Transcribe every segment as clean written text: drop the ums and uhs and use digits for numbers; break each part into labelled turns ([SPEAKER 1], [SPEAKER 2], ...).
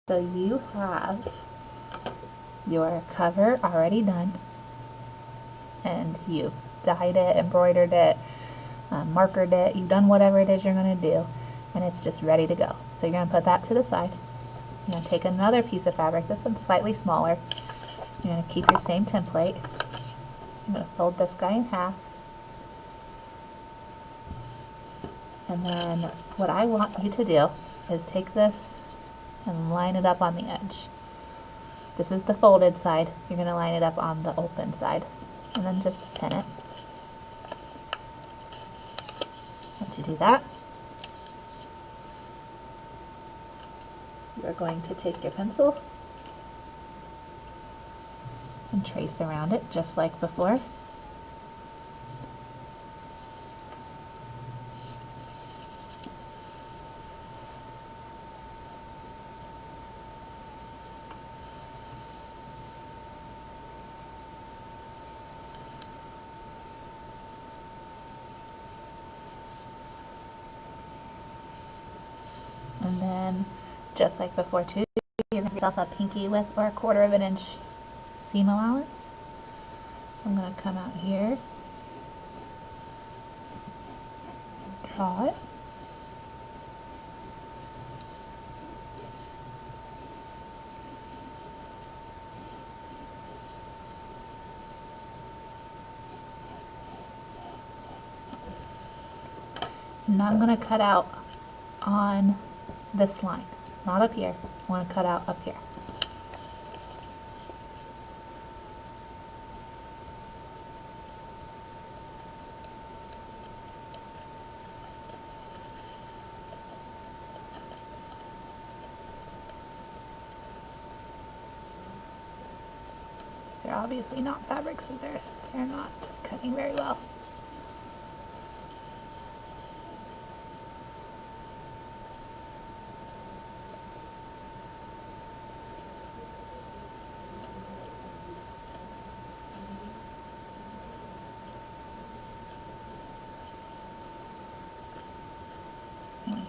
[SPEAKER 1] So you have your cover already done, and you've dyed it, embroidered it, markered it, you've done whatever it is you're going to do, and it's just ready to go. So you're going to put that to the side. You're going to take another piece of fabric, this one's slightly smaller. You're going to keep your same template. You're going to fold this guy in half. And then what I want you to do is take this and line it up on the edge. This is the folded side. You're going to line it up on the open side. And then just pin it. Once you do that, you're going to take your pencil and trace around it just like before. And then, just like before too, you're going to give yourself a pinky width or 1/4 of an inch seam allowance. I'm going to come out here, draw it, and now I'm going to cut out on this line, not up here. I want to cut out up here. They're obviously not fabric scissors. They're not cutting very well.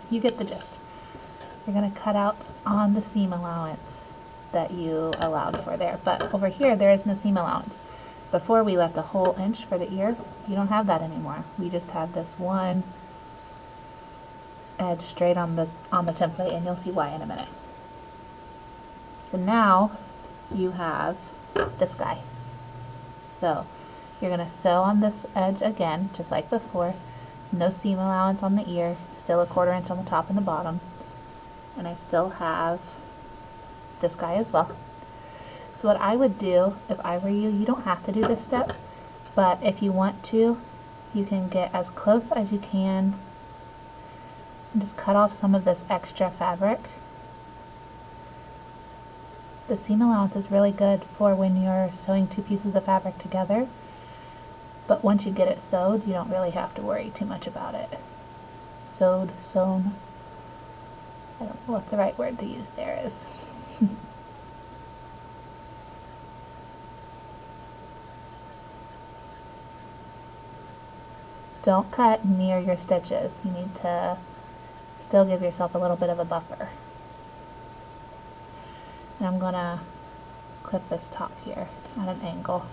[SPEAKER 1] You get the gist. You're going to cut out on the seam allowance that you allowed for there. But over here, there is no seam allowance. Before we left a whole inch for the ear. You don't have that anymore. We just have this one edge straight on the template, and you'll see why in a minute. So now you have this guy. So you're going to sew on this edge again, just like before. No seam allowance on the ear, still a 1/4 inch on the top and the bottom. And I still have this guy as well. So what I would do if I were you, you don't have to do this step, but if you want to, you can get as close as you can and just cut off some of this extra fabric. The seam allowance is really good for when you're sewing 2 pieces of fabric together. But once you get it sewed, you don't really have to worry too much about it. Sewed, sewn. I don't know what the right word to use there is. Don't cut near your stitches. You need to still give yourself a little bit of a buffer. And I'm going to clip this top here at an angle.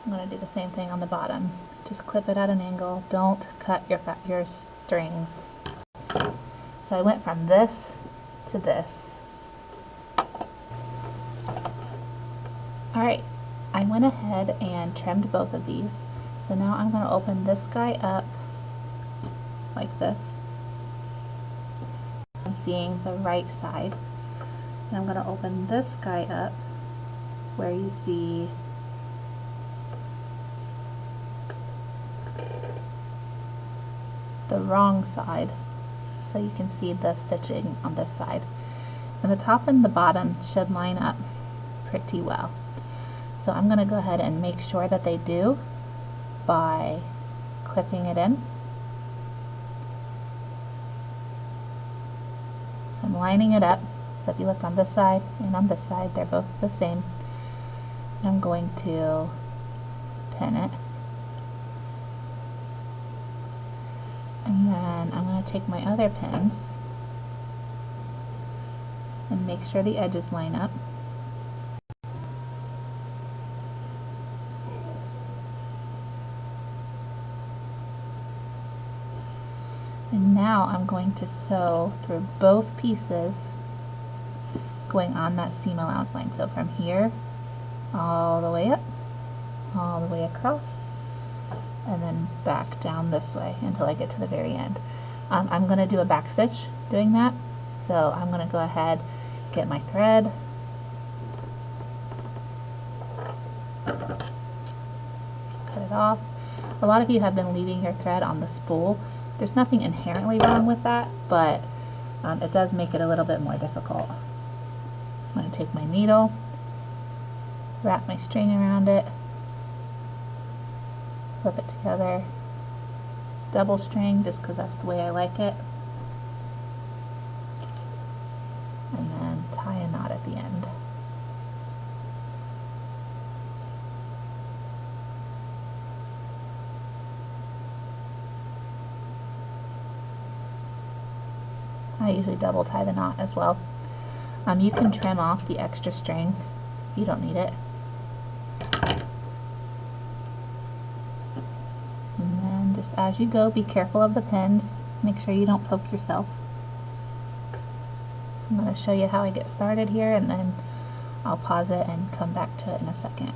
[SPEAKER 1] I'm going to do the same thing on the bottom. Just clip it at an angle. Don't cut your strings. So I went from this to this. Alright, I went ahead and trimmed both of these. So now I'm going to open this guy up like this. I'm seeing the right side. And I'm going to open this guy up where you see the wrong side, so you can see the stitching on this side. And the top and the bottom should line up pretty well. So I'm going to go ahead and make sure that they do by clipping it in. So I'm lining it up. So if you look on this side and on this side, they're both the same. And I'm going to pin it. And then I'm going to take my other pins and make sure the edges line up. And now I'm going to sew through both pieces going on that seam allowance line. So from here all the way up, all the way across, and then back down this way until I get to the very end. I'm going to do a back stitch doing that, so I'm going to go ahead, get my thread, cut it off. A lot of you have been leaving your thread on the spool. There's nothing inherently wrong with that, but it does make it a little bit more difficult. I'm going to take my needle, wrap my string around it, flip it together, double string just because that's the way I like it, and then tie a knot at the end. I usually double tie the knot as well. You can trim off the extra string if you don't need it. And then just as you go, be careful of the pins. Make sure you don't poke yourself. I'm going to show you how I get started here, and then I'll pause it and come back to it in a second.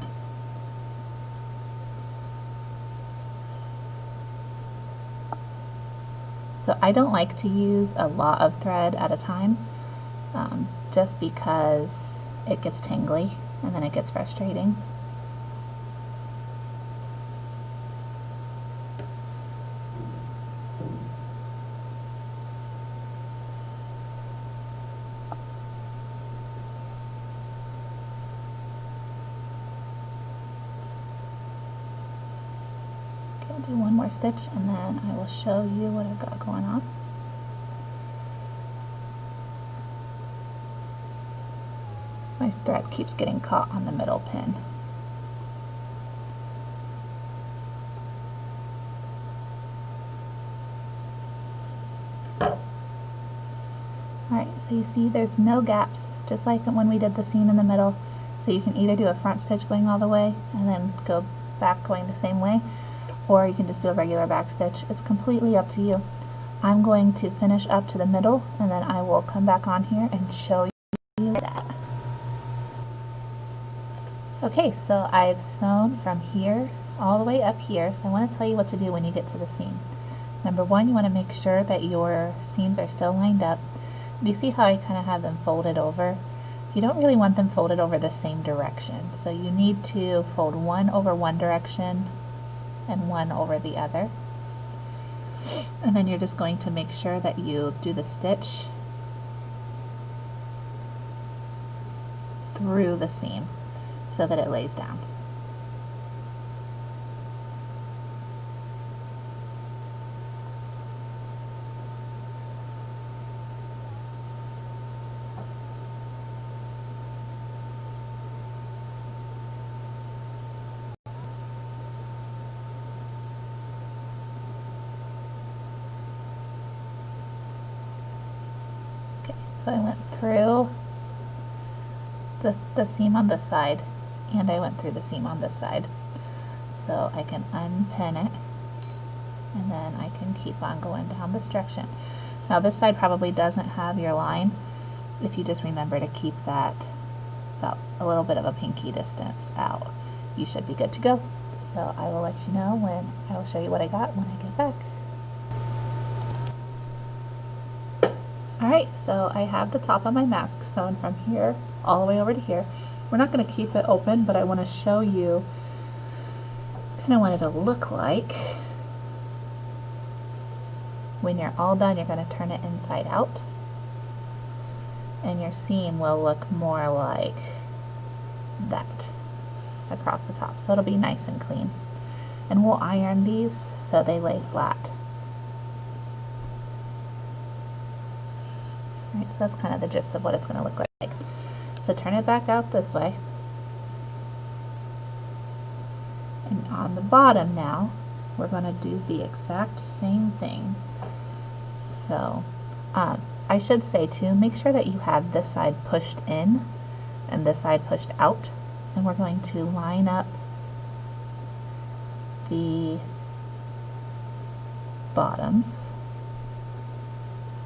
[SPEAKER 1] So I don't like to use a lot of thread at a time, just because it gets tangly and then it gets frustrating. Okay, I'll do one more stitch and then I will show you what I've got going on. My thread keeps getting caught on the middle pin. Alright, so you see there's no gaps, just like when we did the seam in the middle. So you can either do a front stitch going all the way and then go back going the same way, or you can just do a regular back stitch. It's completely up to you. I'm going to finish up to the middle and then I will come back on here and show you that. Okay, so I've sewn from here all the way up here, so I want to tell you what to do when you get to the seam. Number one, you want to make sure that your seams are still lined up. Do you see how I kind of have them folded over? You don't really want them folded over the same direction, so you need to fold one over one direction and one over the other. And then you're just going to make sure that you do the stitch through the seam so that it lays down. Okay, so I went through the seam on this side, and I went through the seam on this side. So I can unpin it, and then I can keep on going down this direction. Now this side probably doesn't have your line. If you just remember to keep that about a little bit of a pinky distance out, you should be good to go. So I will let you know when I will show you what I got when I get back. Alright, so I have the top of my mask sewn from here all the way over to here. We're not going to keep it open, but I want to show you kind of what it'll look like. When you're all done, you're going to turn it inside out, and your seam will look more like that across the top. So it'll be nice and clean. And we'll iron these so they lay flat. Alright, so that's kind of the gist of what it's going to look like. So turn it back out this way. And on the bottom now, we're going to do the exact same thing. So I should say too, make sure that you have this side pushed in and this side pushed out. And we're going to line up the bottoms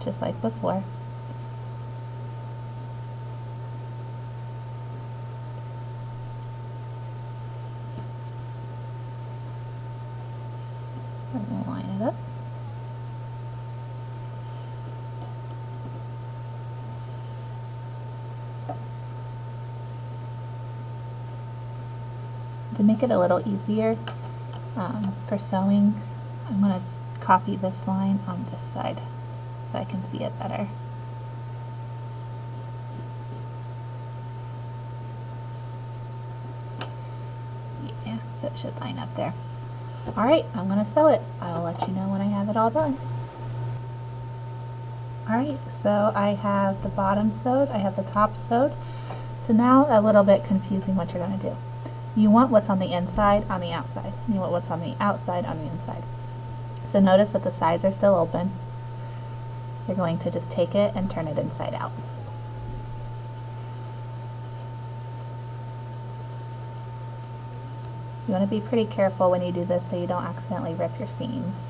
[SPEAKER 1] just like before. And we'll line it up. To make it a little easier for sewing, I'm going to copy this line on this side so I can see it better. Yeah, so it should line up there. Alright, I'm going to sew it. I'll let you know when I have it all done. Alright, so I have the bottom sewed, I have the top sewed. So now a little bit confusing what you're going to do. You want what's on the inside on the outside. You want what's on the outside on the inside. So notice that the sides are still open. You're going to just take it and turn it inside out. You want to be pretty careful when you do this so you don't accidentally rip your seams.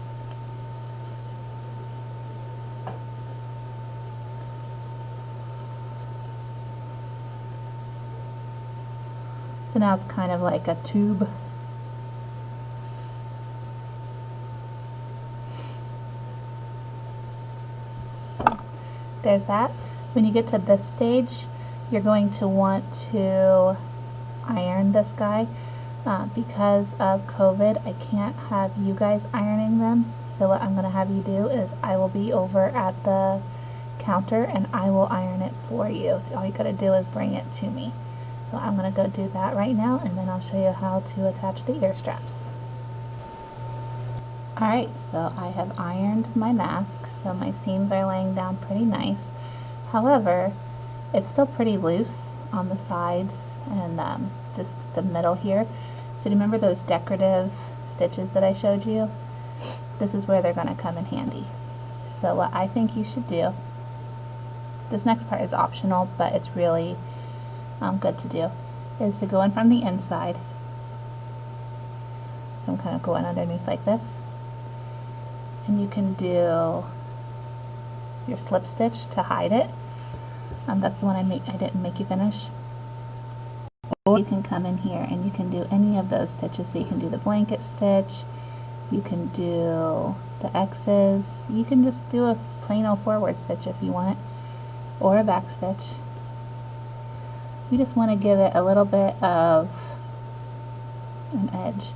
[SPEAKER 1] So now it's kind of like a tube. So there's that. When you get to this stage, you're going to want to iron this guy. Because of COVID, I can't have you guys ironing them. So what I'm going to have you do is I will be over at the counter and I will iron it for you. All you got to do is bring it to me. So I'm going to go do that right now, and then I'll show you how to attach the ear straps. Alright, so I have ironed my mask, so my seams are laying down pretty nice. However, it's still pretty loose on the sides and just the middle here. So do you remember those decorative stitches that I showed you? This is where they're going to come in handy. So what I think you should do, this next part is optional, but it's really good to do, is to go in from the inside. So I'm kind of going underneath like this. And you can do your slip stitch to hide it. That's the one I didn't make you finish. Or you can come in here and you can do any of those stitches. So you can do the blanket stitch, you can do the X's, you can just do a plain old forward stitch if you want, or a back stitch. You just want to give it a little bit of an edge.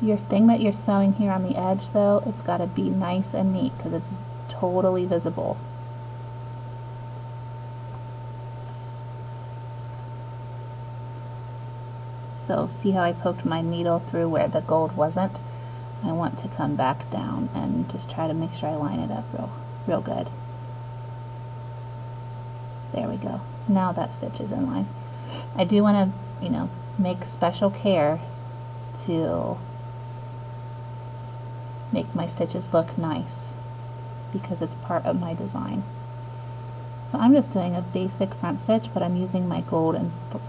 [SPEAKER 1] Your thing that you're sewing here on the edge though, it's got to be nice and neat because it's totally visible. So see how I poked my needle through where the gold wasn't? I want to come back down and just try to make sure I line it up real good. There we go. Now that stitch is in line. I do want to, make special care to make my stitches look nice because it's part of my design. So I'm just doing a basic front stitch, but I'm using my gold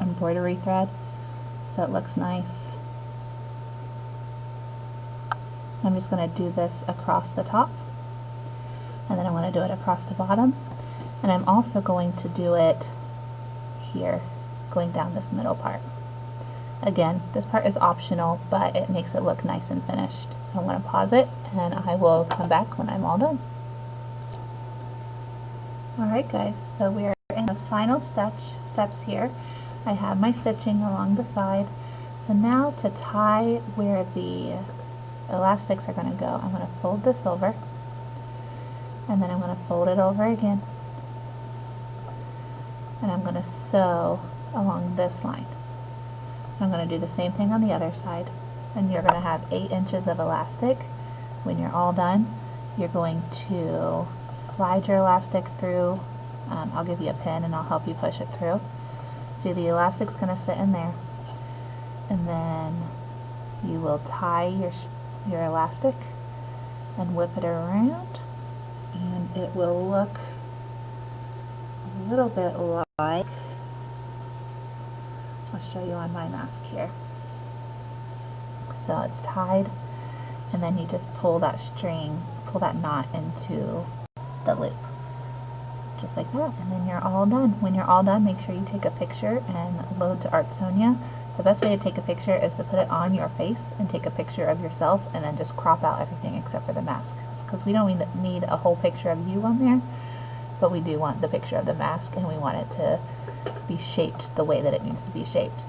[SPEAKER 1] embroidery thread so it looks nice. I'm just going to do this across the top, and then I'm going to do it across the bottom, and I'm also going to do it here, going down this middle part. Again, this part is optional, but it makes it look nice and finished. So I'm going to pause it, and I will come back when I'm all done. Alright guys, so we're in the final steps here. I have my stitching along the side. So now to tie where the elastics are going to go, I'm going to fold this over, and then I'm going to fold it over again, and I'm going to sew along this line. I'm going to do the same thing on the other side, and you're going to have 8 inches of elastic. When you're all done, you're going to slide your elastic through. I'll give you a pin and I'll help you push it through. So the elastic's going to sit in there, and then you will tie your elastic and whip it around, and it will look little bit like, I'll show you on my mask here. So it's tied, and then you just pull that string, pull that knot into the loop. Just like that, and then you're all done. When you're all done, make sure you take a picture and load to Artsonia. The best way to take a picture is to put it on your face and take a picture of yourself and then just crop out everything except for the mask, because we don't need a whole picture of you on there, but we do want the picture of the mask, and we want it to be shaped the way that it needs to be shaped.